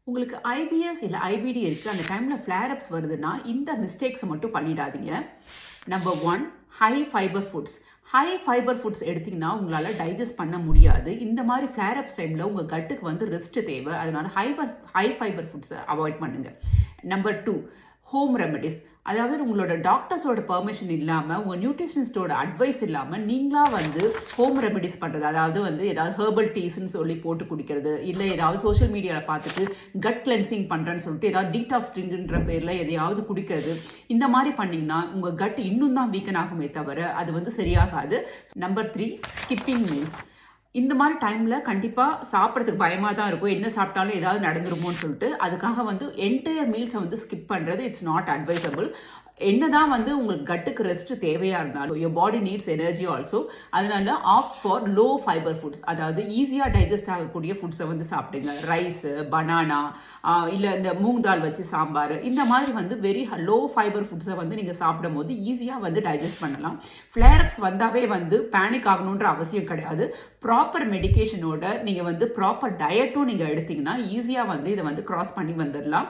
உங்களுக்கு ஐபிஎஸ் இல்ல ஐபிடி இருக்கு. அந்த டைம்ல ஃபிளேர் அப்ஸ் வருதுன்னா, இந்த மிஸ்டேக்ஸ் மட்டும் பண்ணிடாதீங்க. Number 1 high fibre foods. High fibre foods எடுத்தீங்கன்னா உங்களால டைஜஸ்ட் பண்ண முடியாது. இந்த மாதிரி ஃபிளேர் அப்ஸ் டைம்ல உங்க கட்டுக்கு வந்து ரெஸ்ட் தேவை. அதனால ஹை ஃபைபர் ஃபுட்ஸை அவாய்ட் பண்ணுங்க. Number 2 home remedies. அதாவது உங்களோட டாக்டர்ஸோட பெர்மிஷன் இல்லாமல் உங்கள் நியூட்ரிஷனிஸ்டோட அட்வைஸ் இல்லாமல் நீங்களாக வந்து ஹோம் ரெமெடிஸ் பண்ணுறது. அதாவது வந்து ஏதாவது ஹெர்பல் டீஸ்ன்னு சொல்லி போட்டு குடிக்கிறது, இல்லை ஏதாவது சோஷியல் மீடியாவில் பார்த்துட்டு கட் கிளென்சிங் பண்ணுறேன்னு சொல்லிட்டு ஏதாவது டீடாக்ஸ் ட்ரிங்க்ன்ற பேரில் எதையாவது குடிக்கிறது. இந்த மாதிரி பண்ணிங்கன்னா உங்கள் கட் இன்னும் தான் வீக்கன் ஆகுமே தவிர அது வந்து சரியாகாது. Number 3 skipping meals. இந்த மாதிரி டைமில் கண்டிப்பாக சாப்பிட்றதுக்கு பயமாக தான் இருக்கும். என்ன சாப்பிட்டாலும் ஏதாவது நடந்துருமோன்னு சொல்லிட்டு அதுக்காக வந்து என்டையர் மீல்ஸை வந்து ஸ்கிப் பண்ணுறது இட்ஸ் நாட் அட்வைசபிள். என்னதான் வந்து உங்களுக்கு கட்டுக்கு ரெஸ்ட் தேவையாக இருந்தாலும் your body needs energy also. அதனால opt for low fibre foods, அதாவது ஈஸியாக டைஜஸ்ட் ஆகக்கூடிய ஃபுட்ஸை வந்து சாப்பிடுங்க. ரைஸு, பனானா, இல்லை இந்த மூங் தால் வச்சு சாம்பார், இந்த மாதிரி வந்து வெரி லோ ஃபைபர் ஃபுட்ஸை வந்து நீங்கள் சாப்பிடும் போது ஈஸியாக வந்து டைஜஸ்ட் பண்ணலாம். ஃப்ளேர் அப்ஸ் வந்தாவே வந்து பேனிக் ஆகணுன்ற அவசியம் கிடையாது. ப்ராப்பர் மெடிகேஷனோட நீங்கள் வந்து ப்ராப்பர் டயட்டும் நீங்கள் எடுத்தீங்கன்னா ஈஸியாக வந்து இதை வந்து கிராஸ் பண்ணி வந்துடலாம்.